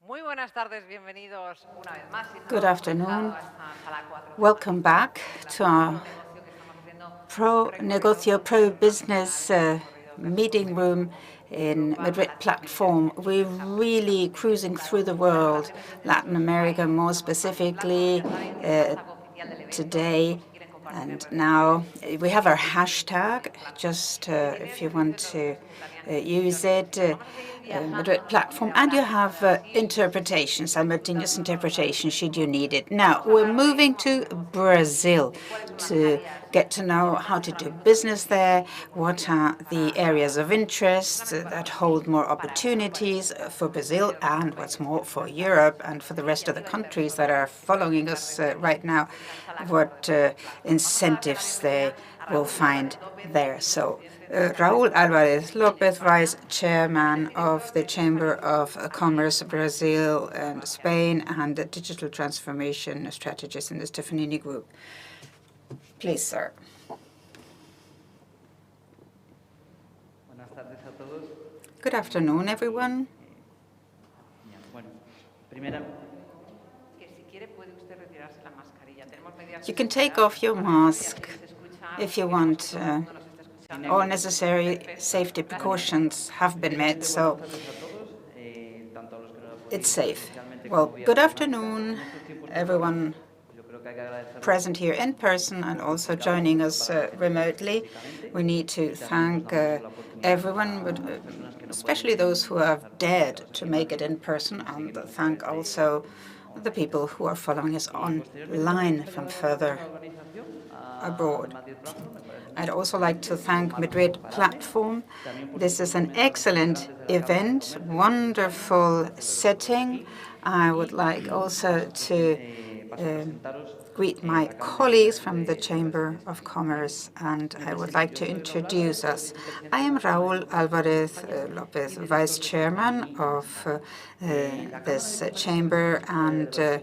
Muy buenas tardes, bienvenidos una vez más. Good afternoon. Welcome back to our Negocio Pro Business meeting room in Madrid platform. We're really cruising through the world, Latin America more specifically, today. And now we have our hashtag, just if you want to use it, Madrid platform, and you have interpretation, simultaneous interpretation, should you need it. Now, we're moving to Brazil to get to know how to do business there, what are the areas of interest that hold more opportunities for Brazil, and what's more, for Europe and for the rest of the countries that are following us right now, what incentives they will find there. So, Raúl Álvarez López, Vice Chairman of the Chamber of Commerce Brazil and Spain and the Digital Transformation Strategist in the Stefanini Group. Please, sir. Good afternoon, everyone. You can take off your mask if you want. All necessary safety precautions have been met, so it's safe. Well, good afternoon, everyone present here in person and also joining us remotely. We need to thank everyone, but especially those who have dared to make it in person, and thank also the people who are following us online from further abroad. I'd also like to thank Madrid Platform. This is an excellent event, wonderful setting. I would like also to greet my colleagues from the Chamber of Commerce, and I would like to introduce us. I am Raúl Álvarez López, Vice Chairman of this chamber and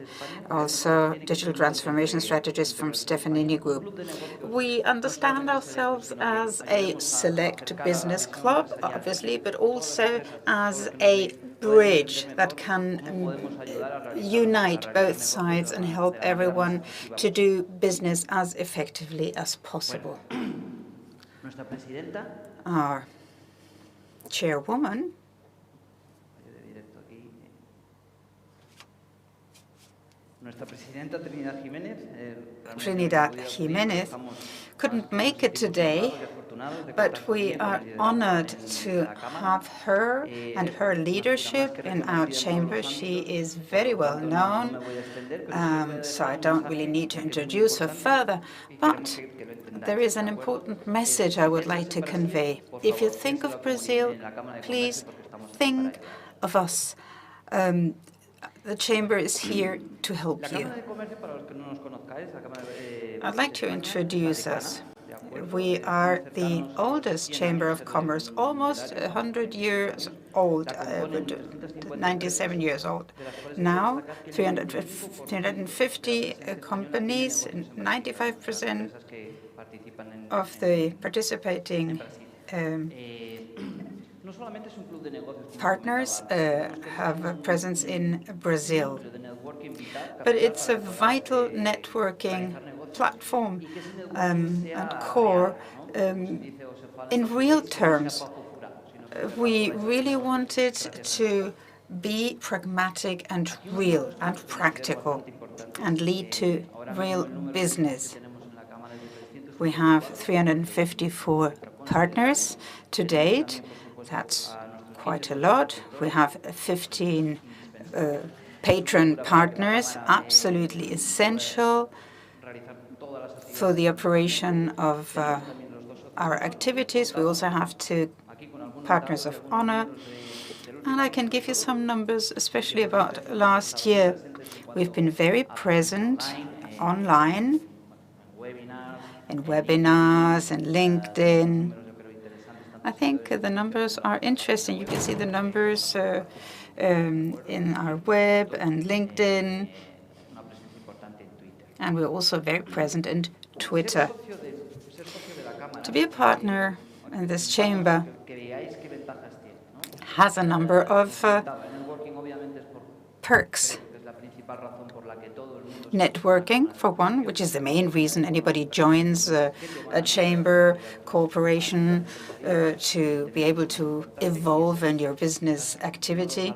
also Digital Transformation Strategist from Stefanini Group. We understand ourselves as a select business club, obviously, but also as a bridge that can unite both sides and help everyone to do business as effectively as possible. Our chairwoman, Trinidad Jiménez, couldn't make it today, but we are honored to have her and her leadership in our chamber. She is very well known, so I don't really need to introduce her further, but there is an important message I would like to convey. If you think of Brazil, please think of us. The chamber is here to help you. I'd like to introduce us. We are the oldest Chamber of Commerce, almost 100 years old, 97 years old. Now, 350 companies, 95% of the participating partners have a presence in Brazil. But it's a vital networking platform and core in real terms. We really wanted to be pragmatic and real and practical and lead to real business. We have 354 partners to date. That's quite a lot. We have 15 patron partners, absolutely essential for the operation of our activities. We also have 2 partners of honor. And I can give you some numbers, especially about last year. We've been very present online, in webinars and LinkedIn. I think the numbers are interesting. You can see the numbers in our web and LinkedIn. And we're also very present in Twitter. To be a partner in this chamber has a number of perks. Networking, for one, which is the main reason anybody joins a chamber, cooperation, to be able to evolve in your business activity.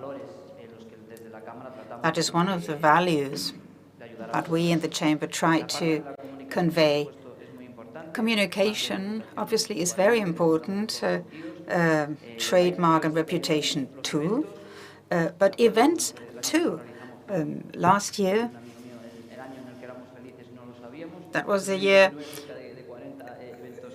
That is one of the values that we in the chamber try to convey. Communication, obviously, is very important, trademark and reputation too, but events too. Last year, that was the year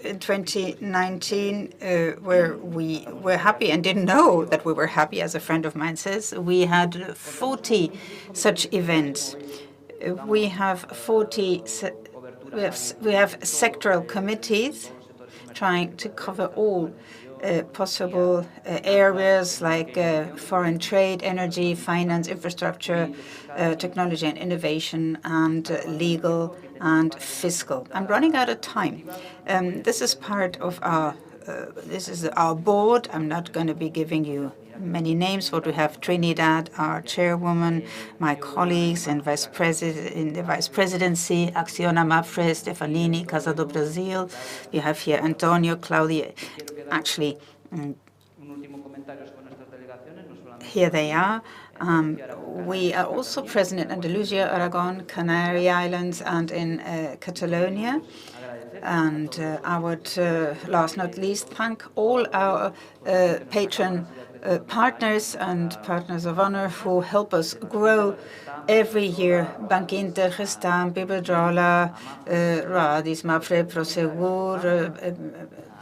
in 2019 where we were happy and didn't know that we were happy, as a friend of mine says. We had 40 such events. We have 40. We have sectoral committees trying to cover all possible areas like foreign trade, energy, finance, infrastructure, technology and innovation, and legal and fiscal. I'm running out of time. This is part of our board. I'm not going to be giving you many names, but we have Trinidad, our chairwoman, my colleagues in the vice presidency, Acciona, Mapfre, Stefanini, Casa do Brasil. We have here Antonio, Claudia. Actually, here they are. We are also present in Andalusia, Aragon, Canary Islands, and in Catalonia. And I would, last not least, thank all our patron partners and partners of honor who help us grow every year. Bank Inter, Gestamp, Iberdrola, Radis, Mapfre, Prosegur,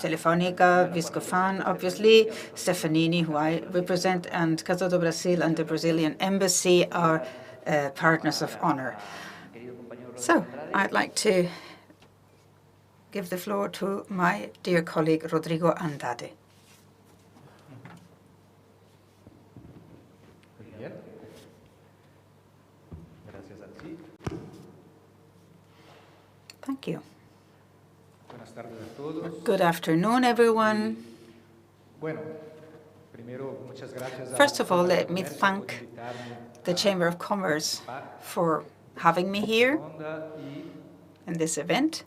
Telefónica, Viscofan, obviously, Stefanini, who I represent, and Casa do Brasil and the Brazilian Embassy are partners of honor. So I'd like to give the floor to my dear colleague, Rodrigo Andrade. Thank you. Good afternoon, everyone. First of all, let me thank the Chamber of Commerce for having me here in this event.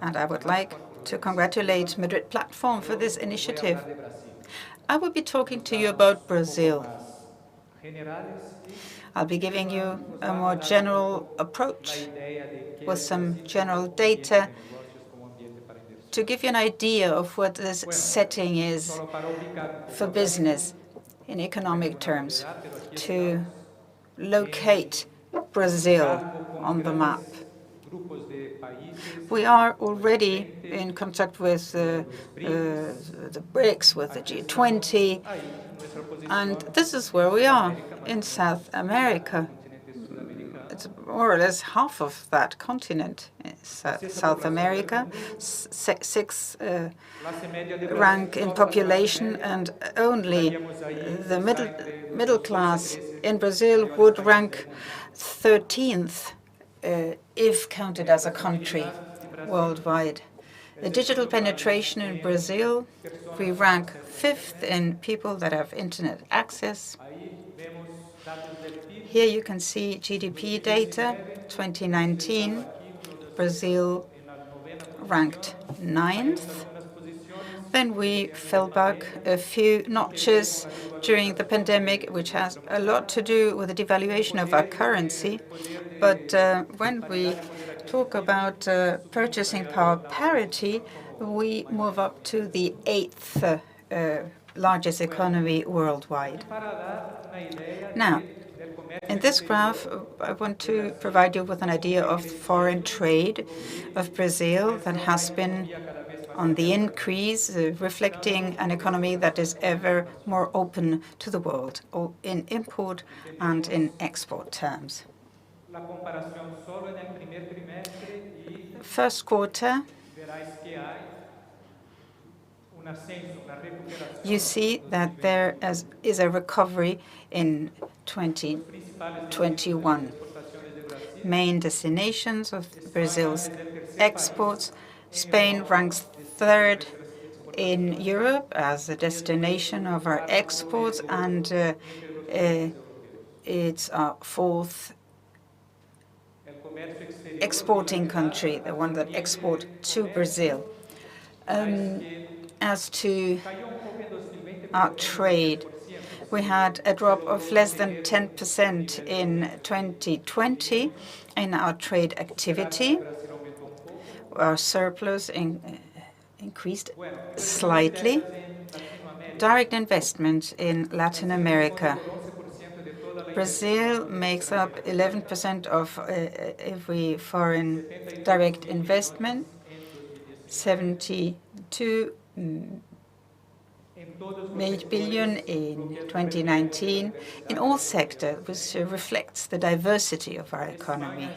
And I would like to congratulate Madrid Platform for this initiative. I will be talking to you about Brazil. I'll be giving you a more general approach with some general data to give you an idea of what this setting is for business in economic terms, to locate Brazil on the map. We are already in contact with the BRICS, with the G20, and this is where we are in South America. It's more or less half of that continent, South America, sixth rank in population, and only the middle class in Brazil would rank 13th if counted as a country worldwide. The digital penetration in Brazil, we rank 5th in people that have internet access. Here you can see GDP data, 2019, Brazil ranked 9th. Then we fell back a few notches during the pandemic, which has a lot to do with the devaluation of our currency. But when we talk about purchasing power parity, we move up to the 8th largest economy worldwide. Now, in this graph, I want to provide you with an idea of foreign trade of Brazil that has been on the increase, reflecting an economy that is ever more open to the world, in import and in export terms. First quarter, you see that there is a recovery in 2021. Main destinations of Brazil's exports: Spain ranks 3rd in Europe as a destination of our exports, and it's our fourth exporting country, the one that exports to Brazil. As to our trade, we had a drop of less than 10% in 2020 in our trade activity. Our surplus increased slightly. Direct investment in Latin America. Brazil makes up 11% of every foreign direct investment, 72 billion in 2019 in all sectors, which reflects the diversity of our economy.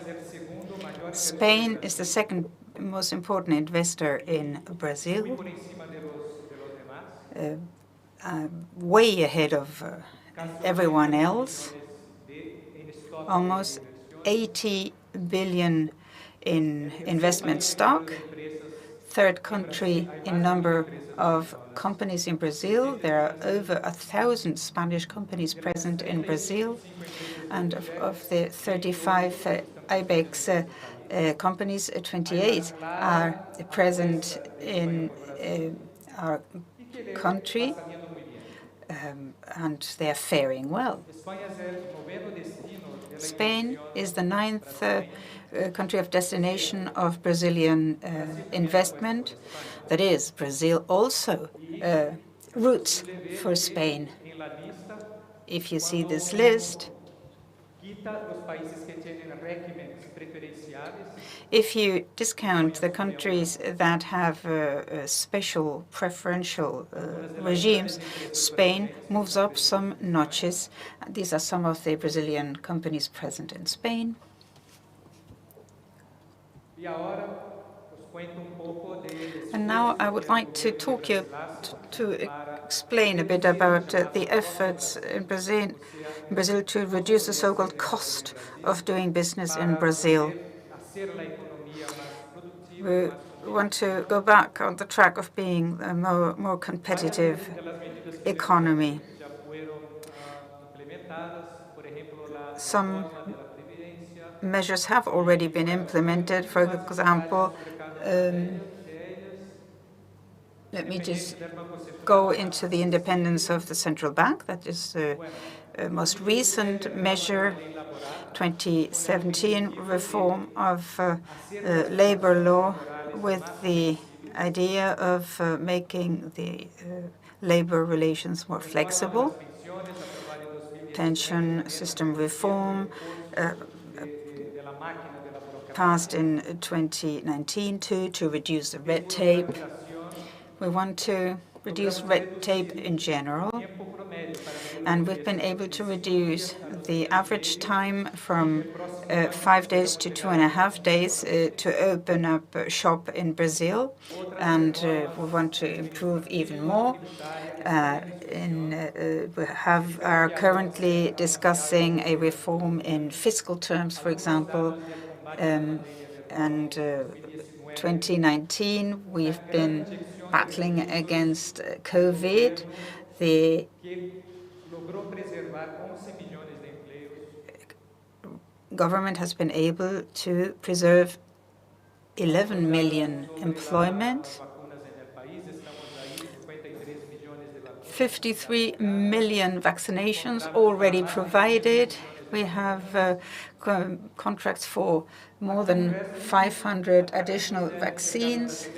Spain is the second most important investor in Brazil, way ahead of everyone else. Almost 80 billion in investment stock. Third country in number of companies in Brazil. There are over 1,000 Spanish companies present in Brazil. And of the 35 IBEX companies, 28 are present in our country, and they are faring well. Spain is the 9th country of destination of Brazilian investment. That is, Brazil also roots for Spain. If you see this list, if you discount the countries that have special preferential regimes, Spain moves up some notches. These are some of the Brazilian companies present in Spain. And now I would like to talk you to explain a bit about the efforts in Brazil to reduce the so-called cost of doing business in Brazil. We want to go back on the track of being a more competitive economy. Some measures have already been implemented. For example, let me just go into the independence of the central bank. That is the most recent measure, 2017 reform of labor law, with the idea of making the labor relations more flexible. Pension system reform passed in 2019 to reduce the red tape. We want to reduce red tape in general, and we've been able to reduce the average time from 5 days to 2.5 days to open up a shop in Brazil, and we want to improve even more. We are currently discussing a reform in fiscal terms, for example, and 2019 we've been battling against COVID. The government has been able to preserve 11 million employment, 53 million vaccinations already provided. We have contracts for more than 500 additional vaccines.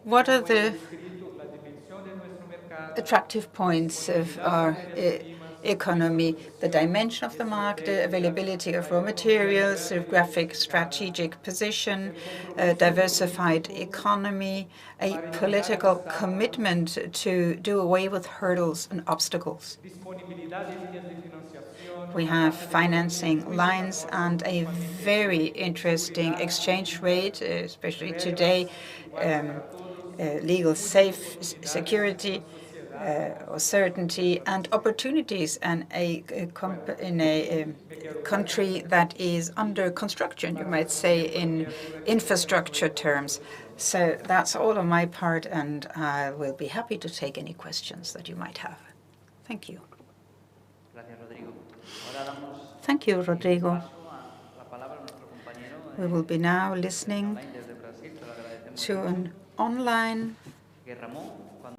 What are the attractive points of our economy? The dimension of the market, availability of raw materials, geographic strategic position, diversified economy, a political commitment to do away with hurdles and obstacles. We have financing lines and a very interesting exchange rate, especially today, legal security, or certainty, and opportunities, and in a country that is under construction, you might say, in infrastructure terms. So that's all on my part, and I will be happy to take any questions that you might have. Thank you. Thank you, Rodrigo. We will be now listening to an online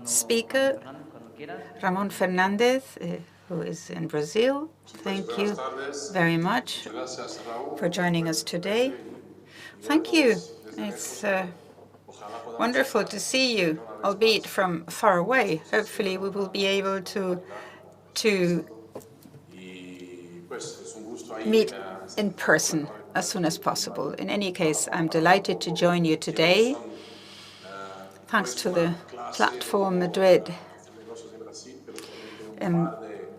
speaker, Ramón Fernández, who is in Brazil. Thank you very much for joining us today. Thank you. It's wonderful to see you, albeit from far away. Hopefully, we will be able to meet in person as soon as possible. In any case, I'm delighted to join you today. Thanks to the platform Madrid.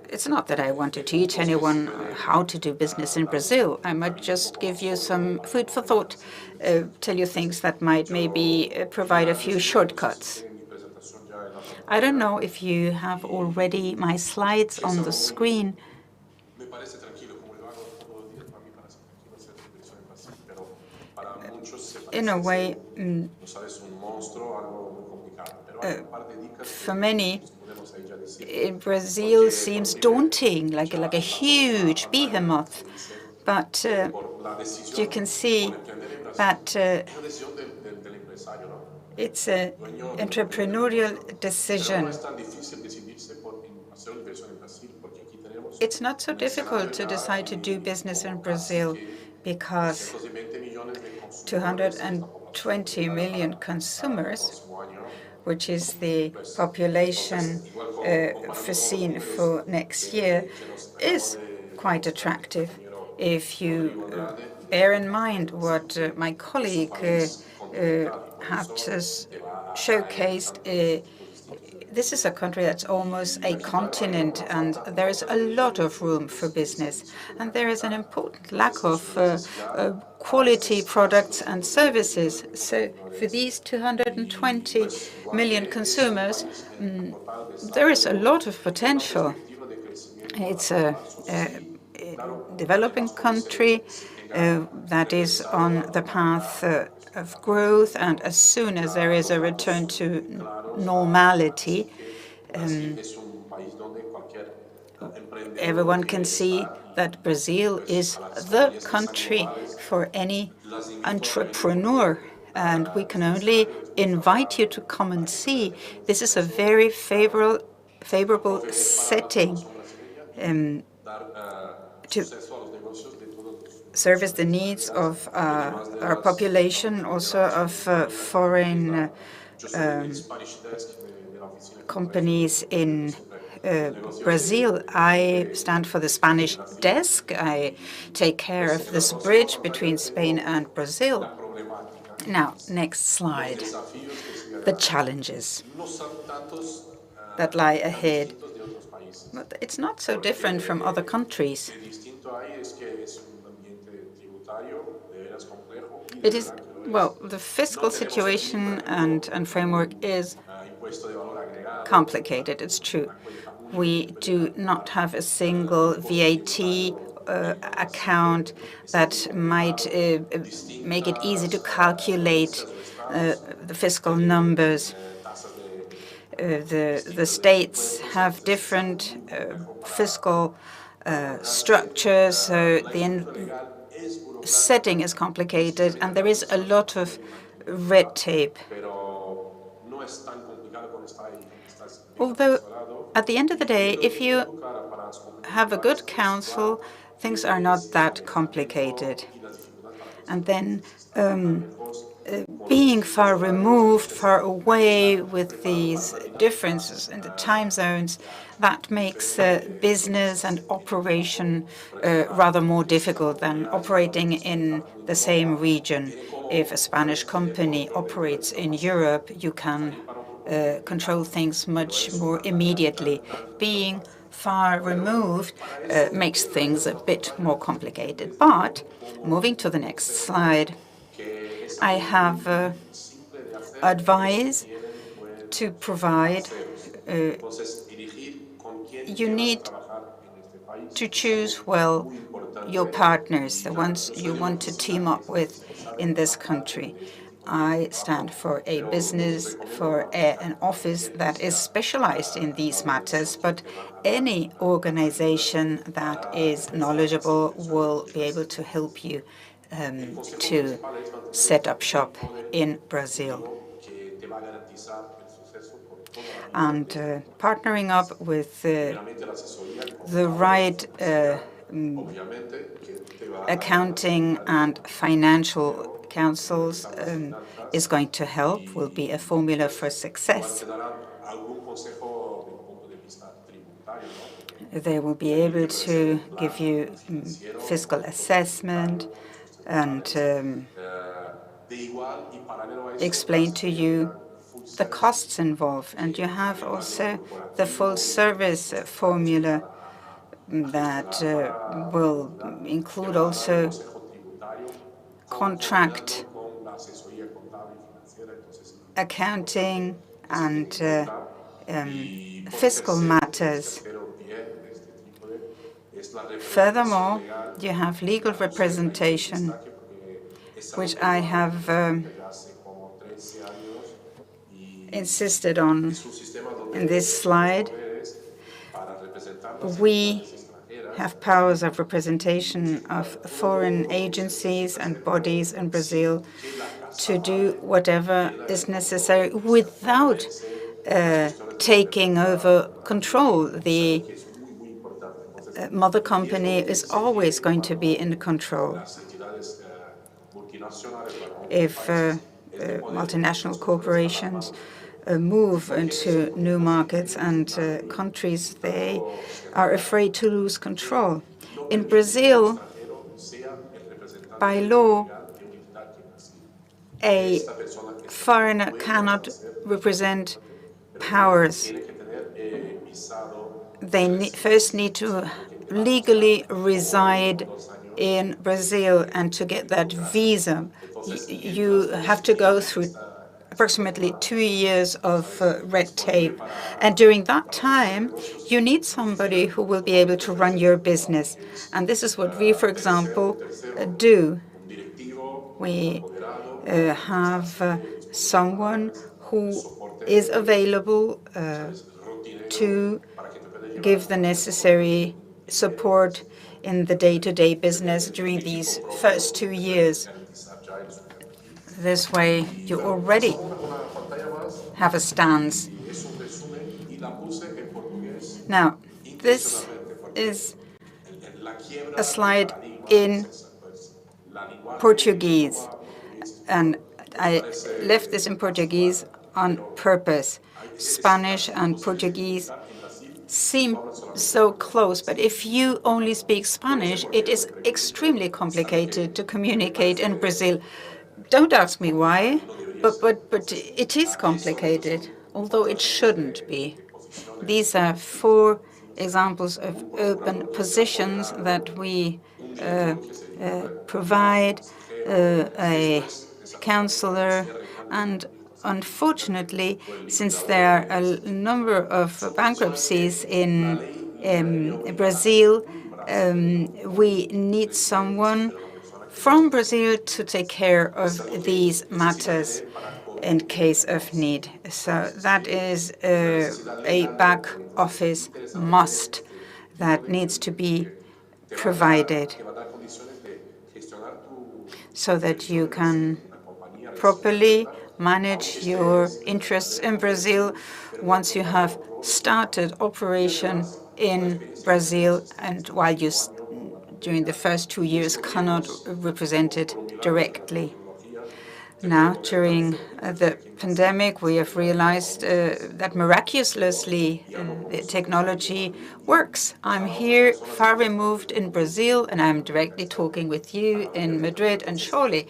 It's not that I want to teach anyone how to do business in Brazil. I might just give you some food for thought, tell you things that might maybe provide a few shortcuts. I don't know if you have already my slides on the screen. In a way, for many, Brazil seems daunting, like a huge behemoth. But you can see that it's an entrepreneurial decision. It's not so difficult to decide to do business in Brazil because 220 million consumers, which is the population foreseen for next year, is quite attractive. If you bear in mind what my colleague had just showcased, this is a country that's almost a continent, and there is a lot of room for business. And there is an important lack of quality products and services. So for these 220 million consumers, there is a lot of potential. It's a developing country that is on the path of growth, and as soon as there is a return to normality, everyone can see that Brazil is the country for any entrepreneur, and we can only invite you to come and see. This is a very favorable setting to service the needs of our population, also of foreign companies in Brazil. I stand for the Spanish desk. I take care of this bridge between Spain and Brazil. Now, next slide. The challenges that lie ahead. But it's not so different from other countries. It is, well, the fiscal situation and framework is complicated, it's true. We do not have a single VAT account that might make it easy to calculate the fiscal numbers. The states have different fiscal structures, so the setting is complicated, and there is a lot of red tape. Although, at the end of the day, if you have a good counsel, things are not that complicated. And then being far removed, far away with these differences in the time zones, that makes business and operation rather more difficult than operating in the same region. If a Spanish company operates in Europe, you can control things much more immediately. Being far removed makes things a bit more complicated. But moving to the next slide, I have advice to provide. You need to choose well your partners, the ones you want to team up with in this country. I stand for a business, for an office that is specialized in these matters, but any organization that is knowledgeable will be able to help you to set up shop in Brazil. And partnering up with the right accounting and financial councils is going to help, will be a formula for success. They will be able to give you fiscal assessment and explain to you the costs involved. And you have also the full service formula that will include also contract accounting and fiscal matters. Furthermore, you have legal representation, which I have insisted on in this slide. We have powers of representation of foreign agencies and bodies in Brazil to do whatever is necessary without taking over control. The mother company is always going to be in control. If multinational corporations move into new markets and countries, they are afraid to lose control. In Brazil, by law, a foreigner cannot represent powers. They first need to legally reside in Brazil, and to get that visa, you have to go through approximately 2 years of red tape. And during that time, you need somebody who will be able to run your business. And this is what we, for example, do. We have someone who is available to give the necessary support in the day-to-day business during these first 2 years. This way, you already have a stance. Now, this is a slide in Portuguese, and I left this in Portuguese on purpose. Spanish and Portuguese seem so close, but if you only speak Spanish, it is extremely complicated to communicate in Brazil. Don't ask me why, but it is complicated, although it shouldn't be. These are 4 examples of open positions that we provide, a counselor, and unfortunately, since there are a number of bankruptcies in Brazil, we need someone from Brazil to take care of these matters in case of need. So that is a back office must that needs to be provided so that you can properly manage your interests in Brazil once you have started operation in Brazil, and while you during the first 2 years cannot represent it directly. Now, during the pandemic, we have realized that miraculously the technology works. I'm here, far removed in Brazil, and I'm directly talking with you in Madrid, and surely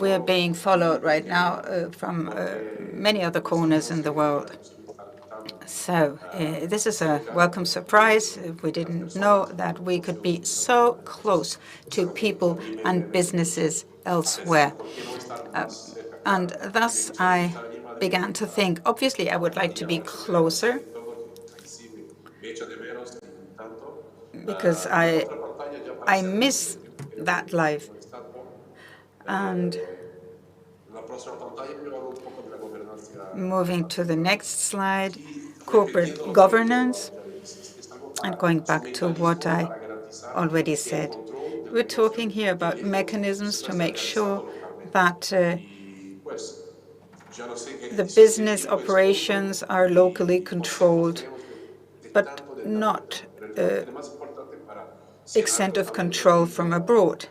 we're being followed right now from many other corners in the world. So this is a welcome surprise. We didn't know that we could be so close to people and businesses elsewhere. And thus I began to think, obviously, I would like to be closer because I miss that life. And Moving to the next slide, corporate governance, and going back to what I already said. We're talking here about mechanisms to make sure that the business operations are locally controlled, but not extent of control from abroad.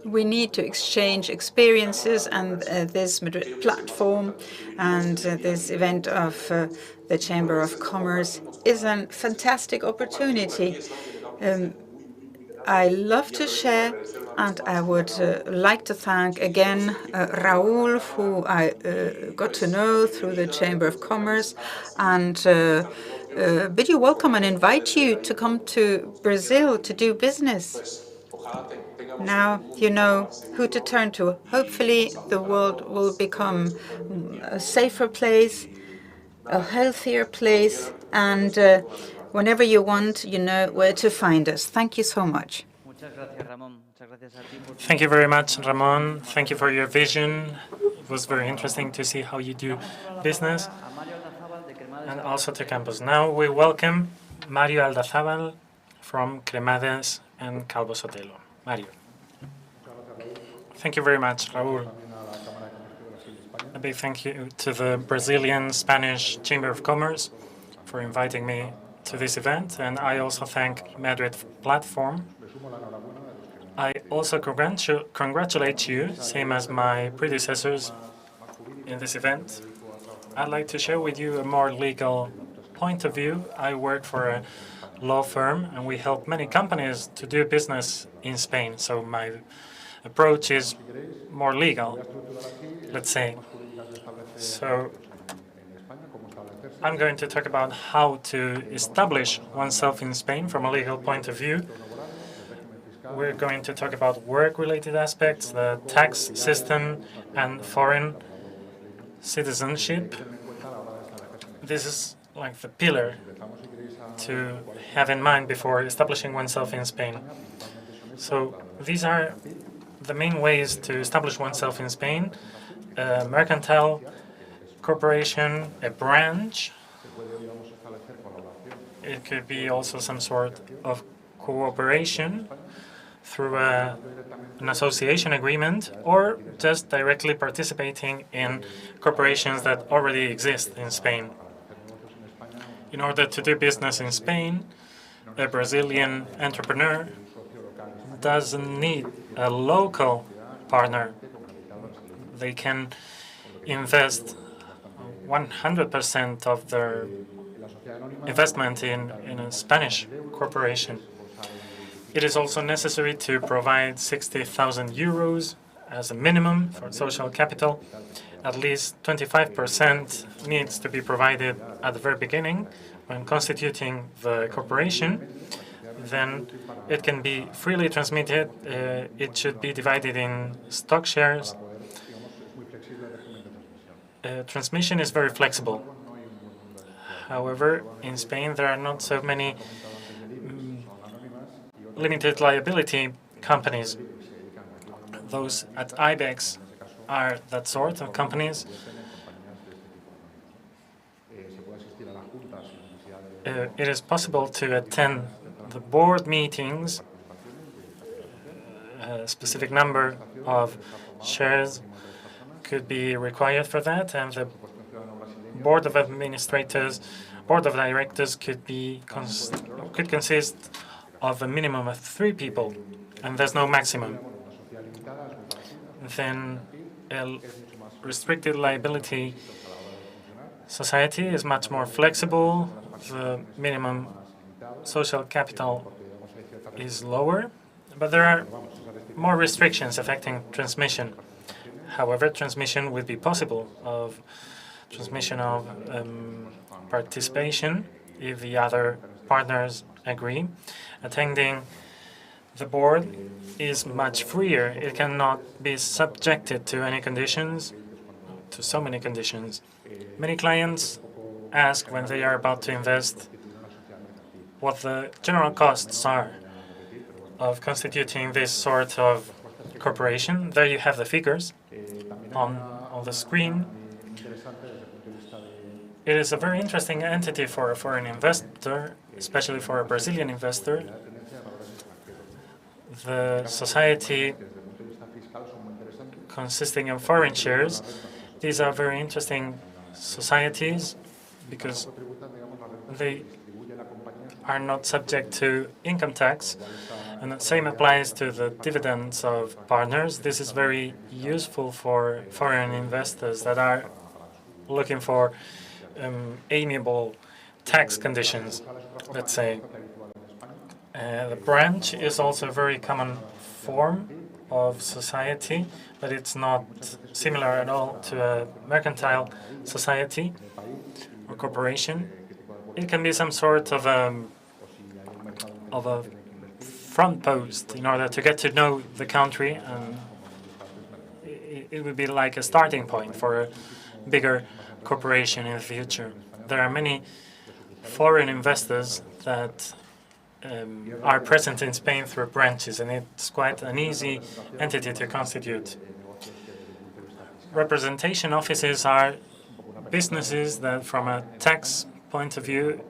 We need to exchange experiences, and this Madrid platform and this event of the Chamber of Commerce is a fantastic opportunity. I love to share, and I would like to thank again Raúl, who I got to know through the Chamber of Commerce, and bid you welcome and invite you to come to Brazil to do business. Now you know who to turn to. Hopefully, the world will become a safer place, a healthier place, and whenever you want, you know where to find us. Thank you so much. Thank you very much, Ramon. Thank you for your vision. It was very interesting to see how you do business, and also to campus. Now we welcome Mario Aldazábal from Cremades and Calvo Sotelo. Mario. Thank you very much, Raúl. A big thank you to the Brazilian Spanish Chamber of Commerce for inviting me to this event, and I also thank Madrid Platform. I also congratulate you, same as my predecessors in this event. I'd like to share with you a more legal point of view. I work for a law firm, and we help many companies to do business in Spain. So my approach is more legal, let's say. So I'm going to talk about how to establish oneself in Spain from a legal point of view. We're going to talk about work-related aspects, the tax system, and foreign citizenship. This is like the pillar to have in mind before establishing oneself in Spain. So these are the main ways to establish oneself in Spain: a mercantile corporation, a branch. It could be also some sort of cooperation through an association agreement, or just directly participating in corporations that already exist in Spain. In order to do business in Spain, a Brazilian entrepreneur doesn't need a local partner. They can invest 100% of their investment in a Spanish corporation. It is also necessary to provide 60,000 euros as a minimum for social capital. At least 25% needs to be provided at the very beginning when constituting the corporation. Then it can be freely transmitted. It should be divided in stock shares. Transmission is very flexible. However, in Spain, there are not so many limited liability companies. Those at IBEX are that sort of companies. It is possible to attend the board meetings. A specific number of shares could be required for that, and the board of directors could consist of a minimum of 3 people, and there's no maximum. Then a restricted liability society is much more flexible. The minimum social capital is lower, but there are more restrictions affecting transmission. However, transmission would be possible of participation if the other partners agree. Attending the board is much freer. It cannot be subjected to any conditions, to so many conditions. Many clients ask when they are about to invest what the general costs are of constituting this sort of corporation. There you have the figures on the screen. It is a very interesting entity for a foreign investor, especially for a Brazilian investor. The society consisting of foreign shares, these are very interesting societies because they are not subject to income tax, and the same applies to the dividends of partners. This is very useful for foreign investors that are looking for amiable tax conditions, let's say. The branch is also a very common form of society, but it's not similar at all to a mercantile society or corporation. It can be some sort of a front post in order to get to know the country, and it would be like a starting point for a bigger corporation in the future. There are many foreign investors that are present in Spain through branches, and it's quite an easy entity to constitute. Representation offices are businesses that, from a tax point of view,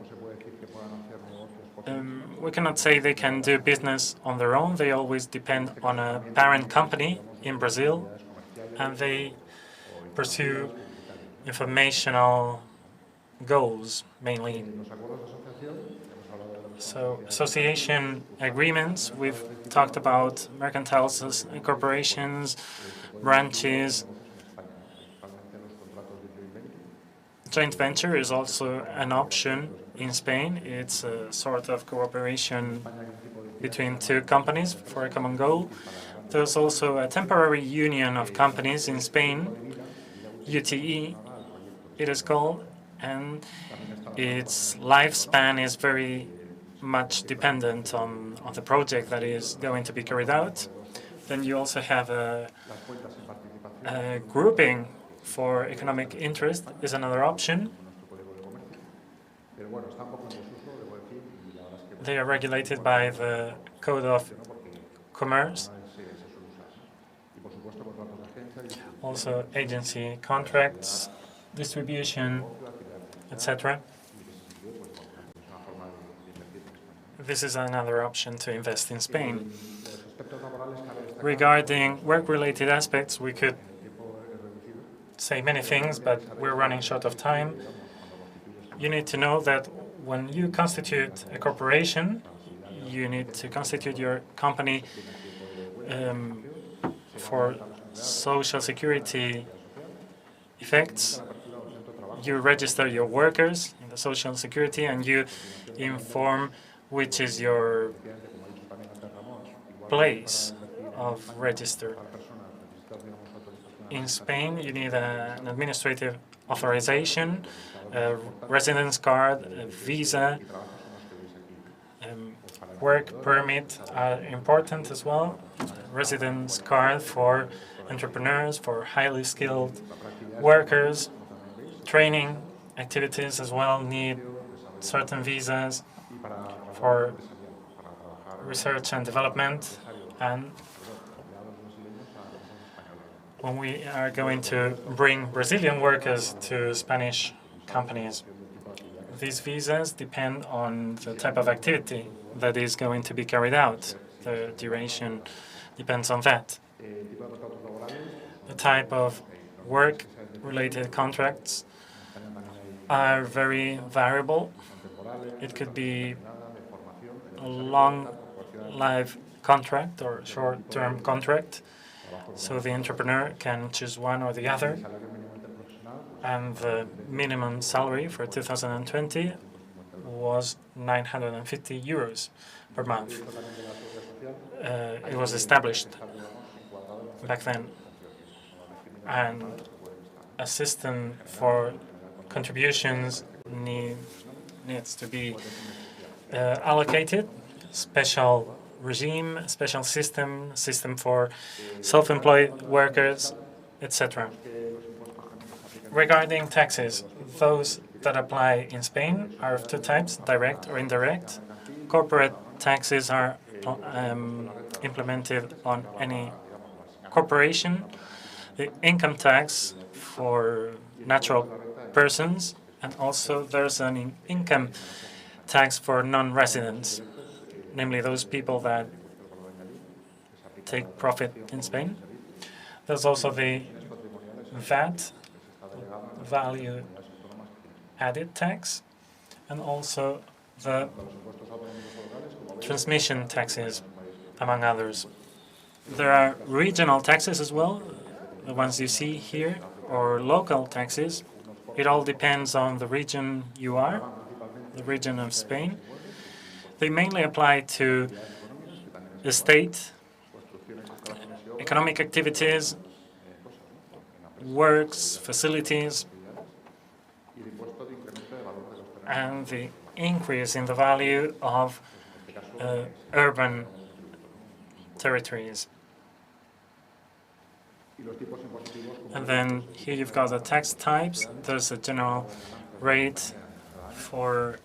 we cannot say they can do business on their own. They always depend on a parent company in Brazil, and they pursue informational goals mainly. So association agreements, we've talked about mercantile corporations, branches. Joint venture is also an option in Spain. It's a sort of cooperation between two companies for a common goal. There's also a temporary union of companies in Spain, UTE it is called, and its lifespan is very much dependent on the project that is going to be carried out. Then you also have a grouping for economic interest is another option. They are regulated by the Code of Commerce. Also agency contracts, distribution, etc. This is another option to invest in Spain. Regarding work-related aspects, we could say many things, but we're running short of time. You need to know that when you constitute a corporation, you need to constitute your company for social security effects. You register your workers in the social security, and you inform which is your place of register. In Spain, you need an administrative authorization, a residence card, a visa, work permit are important as well. Residence card for entrepreneurs, for highly skilled workers. Training activities as well need certain visas for research and development. And when we are going to bring Brazilian workers to Spanish companies, these visas depend on the type of activity that is going to be carried out. The duration depends on that. The type of work-related contracts are very variable. It could be a long life contract or short-term contract, so the entrepreneur can choose one or the other. And the minimum salary for 2020 was 950 euros per month. It was established back then. And a system for contributions needs to be allocated, special regime, special system for self-employed workers, etc. Regarding taxes, those that apply in Spain are of two types, direct or indirect. Corporate taxes are implemented on any corporation, the income tax for natural persons, and also there's an income tax for non-residents, namely those people that take profit in Spain. There's also the VAT, value added tax, and also the transmission taxes, among others. There are regional taxes as well, the ones you see here, or local taxes. It all depends on the region you are, the region of Spain. They mainly apply to the state, economic activities, works, facilities, and the increase in the value of urban territories. And then here you've got the tax types. There's a general rate for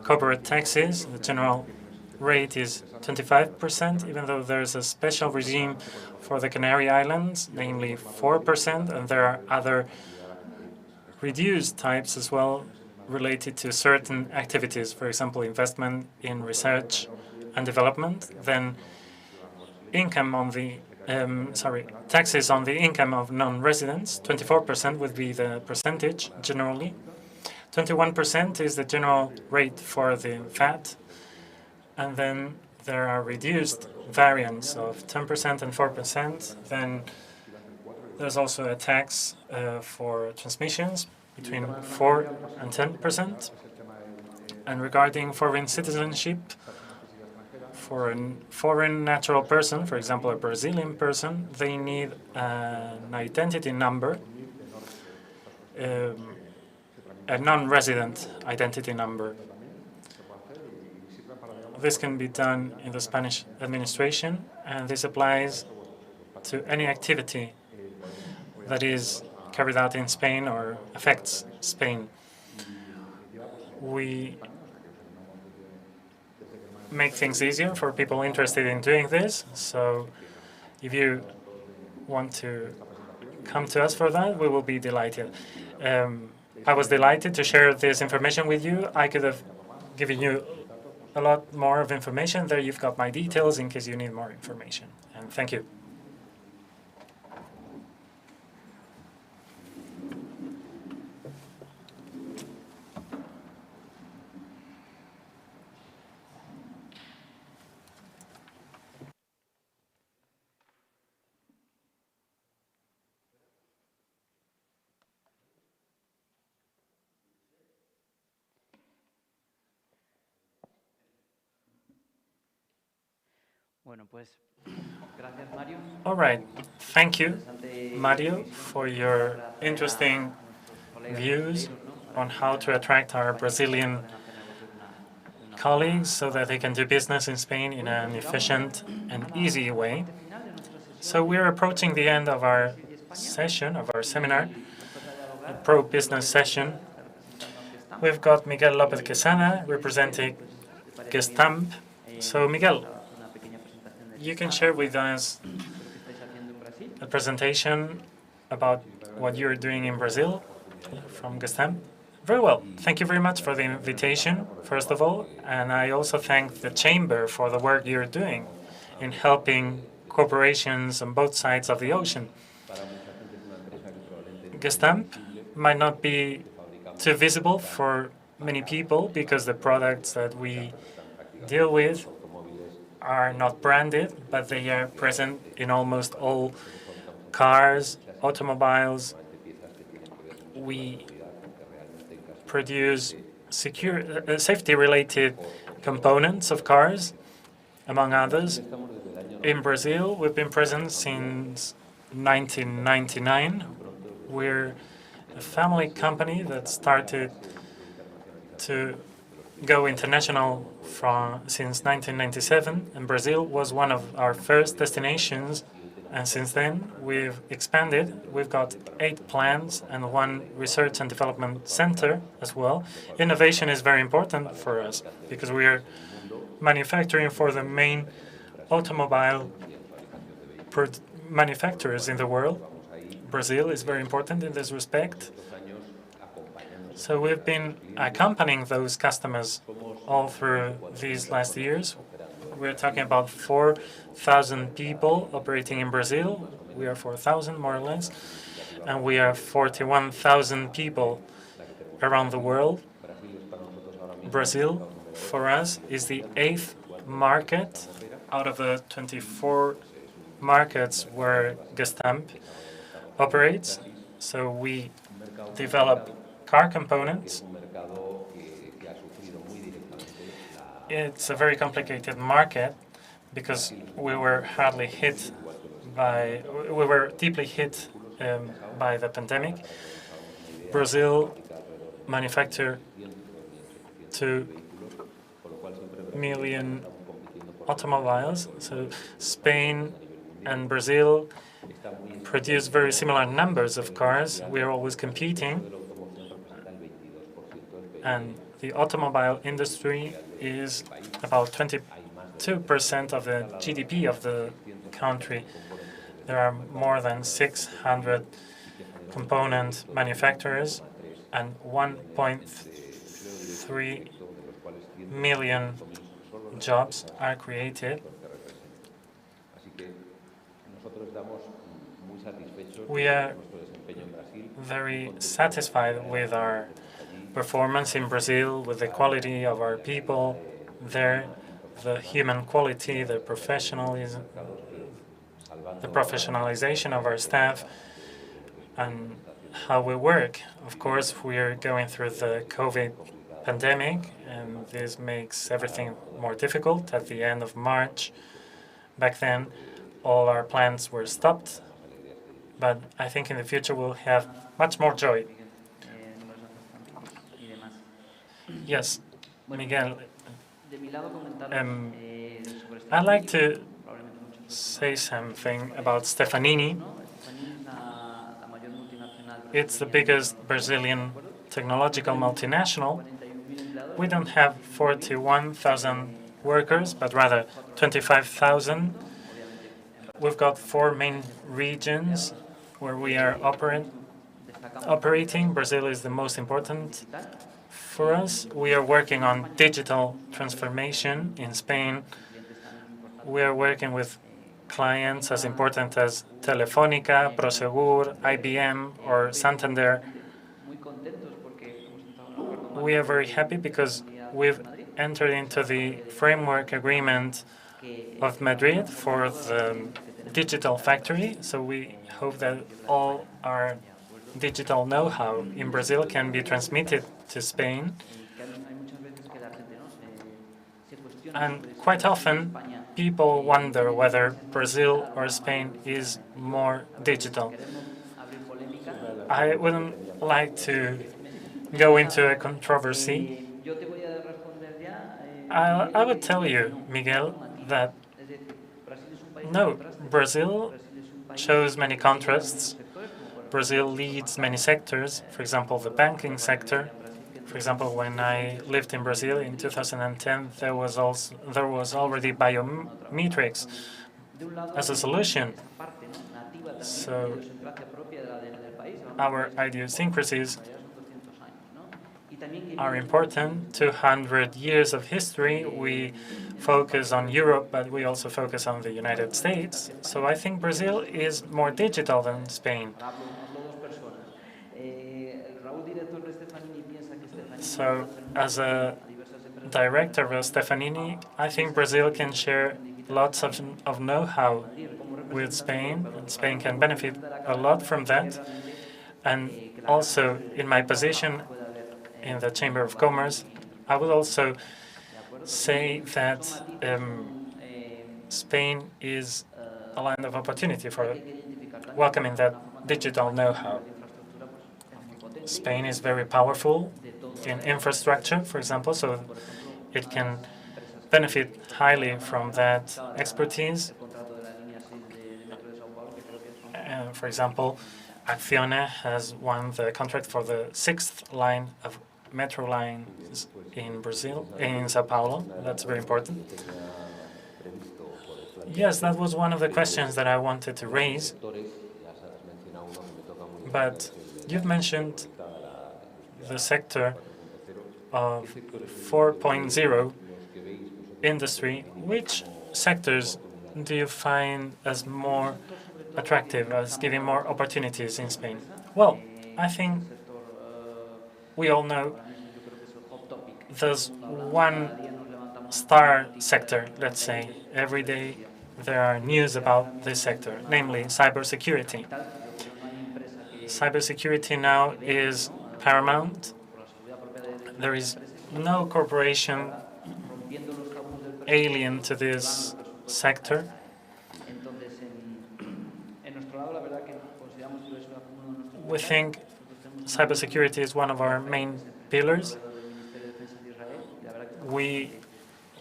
corporate taxes. The general rate is 25%, even though there's a special regime for the Canary Islands, namely 4%, and there are other reduced types as well related to certain activities, for example, investment in research and development. Then income on the taxes on the income of non-residents, 24% would be the percentage generally. 21% is the general rate for the VAT, and then there are reduced variants of 10% and 4%. Then there's also a tax for transmissions between 4 and 10%. And regarding foreign citizenship, for a foreign natural person, for example, a Brazilian person, they need an identity number, a non-resident identity number. This can be done in the Spanish administration, and this applies to any activity that is carried out in Spain or affects Spain. We make things easier for people interested in doing this, so if you want to come to us for that, we will be delighted. I was delighted to share this information with you. I could have given you a lot more of information. There you've got my details in case you need more information. And thank you. All right. Thank you, Mario, for your interesting views on how to attract our Brazilian colleagues so that they can do business in Spain in an efficient and easy way. So we're approaching the end of our session, of our seminar, a pro-business session. We've got Miguel López Quesada representing Gestamp. So Miguel, you can share with us a presentation about what you're doing in Brazil from Gestamp. Very well. Thank you very much for the invitation, first of all. And I also thank the Chamber for the work you're doing in helping corporations on both sides of the ocean. Gestamp might not be too visible for many people because the products that we deal with are not branded, but they are present in almost all cars, automobiles. We produce safety-related components of cars, among others. In Brazil, we've been present since 1999. We're a family company that started to go international since 1997, and Brazil was one of our first destinations. And since then, we've expanded. We've got 8 plants and 1 research and development center as well. Innovation is very important for us because we are manufacturing for the main automobile manufacturers in the world. Brazil is very important in this respect. So we've been accompanying those customers all through these last years. We're talking about 4,000 people operating in Brazil. We are 4,000 more or less, and we are 41,000 people around the world. Brazil, for us, is the 8th market out of the 24 markets where Gestamp operates. So we develop car components. It's a very complicated market because we were deeply hit by the pandemic. Brazil manufactured 2 million automobiles. So Spain and Brazil produce very similar numbers of cars. We are always competing. And the automobile industry is about 22% of the GDP of the country. There are more than 600 component manufacturers and 1.3 million jobs are created. We are very satisfied with our performance in Brazil, with the quality of our people there, the human quality, the professionalism, the professionalization of our staff, and how we work. Of course, we are going through the COVID pandemic, and this makes everything more difficult. At the end of March, back then, all our plants were stopped, but I think in the future we'll have much more joy. Yes, Miguel, I'd like to say something about Stefanini. It's the biggest Brazilian technological multinational. We don't have 41,000 workers, but rather 25,000. We've got 4 main regions where we are operating. Brazil is the most important for us. We are working on digital transformation in Spain. We are working with clients as important as Telefónica, Prosegur, IBM, or Santander. We are very happy because we've entered into the framework agreement of Madrid for the digital factory. So we hope that all our digital know-how in Brazil can be transmitted to Spain. And quite often, people wonder whether Brazil or Spain is more digital. I wouldn't like to go into a controversy. I would tell you, Miguel, that no, Brazil shows many contrasts. Brazil leads many sectors, for example, the banking sector. For example, when I lived in Brazil in 2010, there was already biometrics as a solution. So our idiosyncrasies are important. 200 years of history. We focus on Europe, but we also focus on the United States. So I think Brazil is more digital than Spain. So as a director of Stefanini, I think Brazil can share lots of know-how with Spain, and Spain can benefit a lot from that. And also, in my position in the Chamber of Commerce, I would also say that Spain is a land of opportunity for welcoming that digital know-how. Spain is very powerful in infrastructure, for example, so it can benefit highly from that expertise. For example, Acciona has won the contract for the 6th line of metro lines in Brazil, in Sao Paulo. That's very important. Yes, that was one of the questions that I wanted to raise. But you've mentioned the sector of 4.0 industry. Which sectors do you find as more attractive, as giving more opportunities in Spain? Well, I think we all know there's one star sector, let's say. Every day there are news about this sector, namely cybersecurity. Cybersecurity now is paramount. There is no corporation alien to this sector. We think cybersecurity is one of our main pillars. We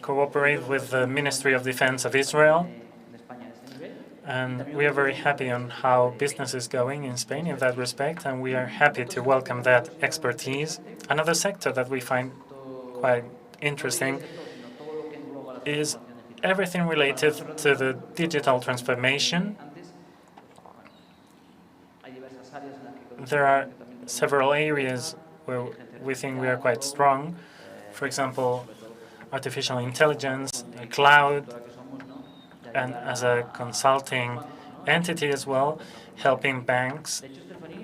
cooperate with the Ministry of Defense of Israel, and we are very happy on how business is going in Spain in that respect, and we are happy to welcome that expertise. Another sector that we find quite interesting is everything related to the digital transformation. There are several areas where we think we are quite strong. For example, artificial intelligence, cloud, and as a consulting entity as well, helping banks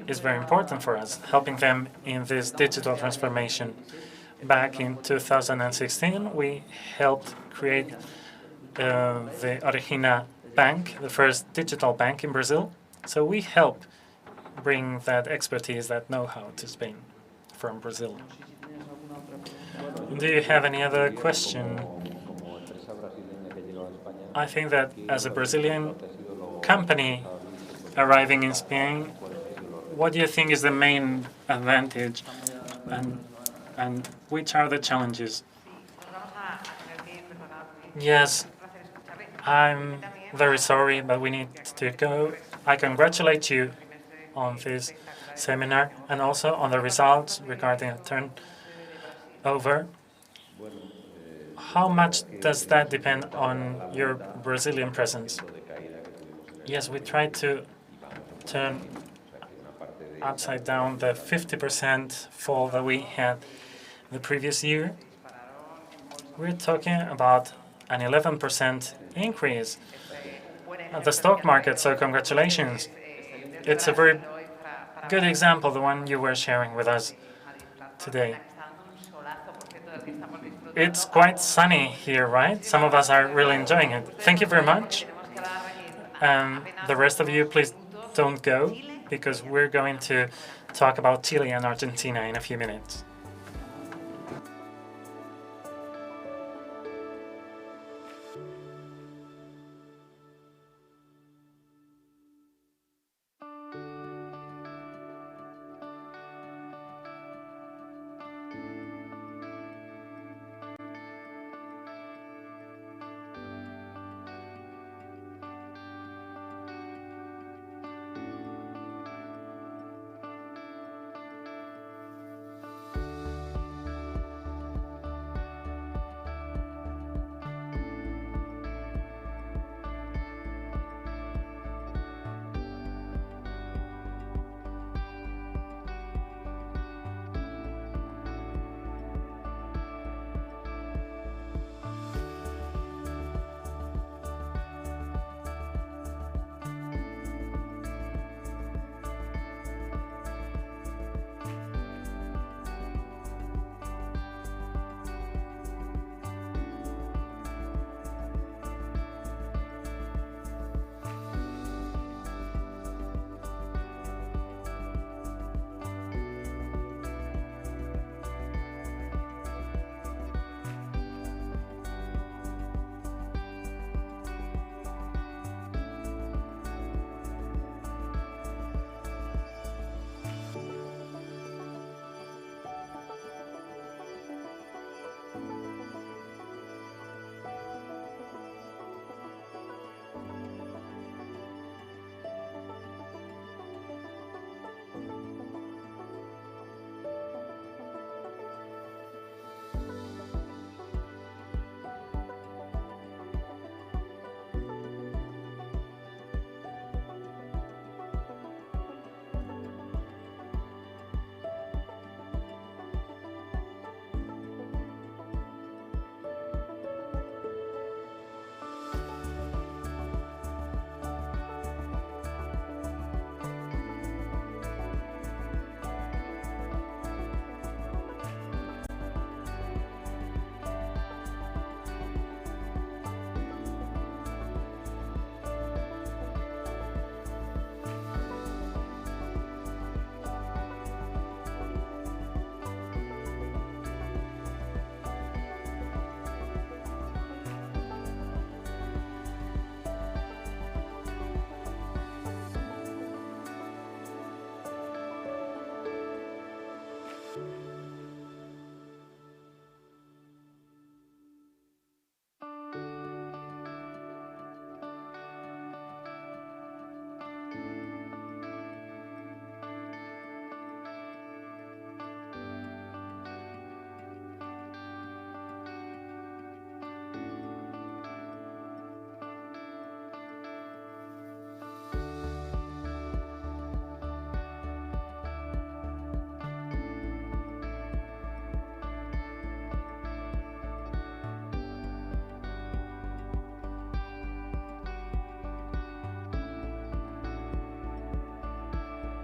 is very important for us, helping them in this digital transformation. Back in 2016, we helped create the Origina Bank, the first digital bank in Brazil. So we help bring that expertise, that know-how to Spain from Brazil. Do you have any other question? I think that as a Brazilian company arriving in Spain, what do you think is the main advantage and which are the challenges? Yes, I'm very sorry, but we need to go. I congratulate you on this seminar and also on the results regarding a turnover. How much does that depend on your Brazilian presence? Yes, we tried to turn upside down the 50% fall that we had the previous year. We're talking about an 11% increase at the stock market, so congratulations. It's a very good example, the one you were sharing with us today. It's quite sunny here, right? Some of us are really enjoying it. Thank you very much. The rest of you, please don't go, because we're going to talk about Chile and Argentina in a few minutes.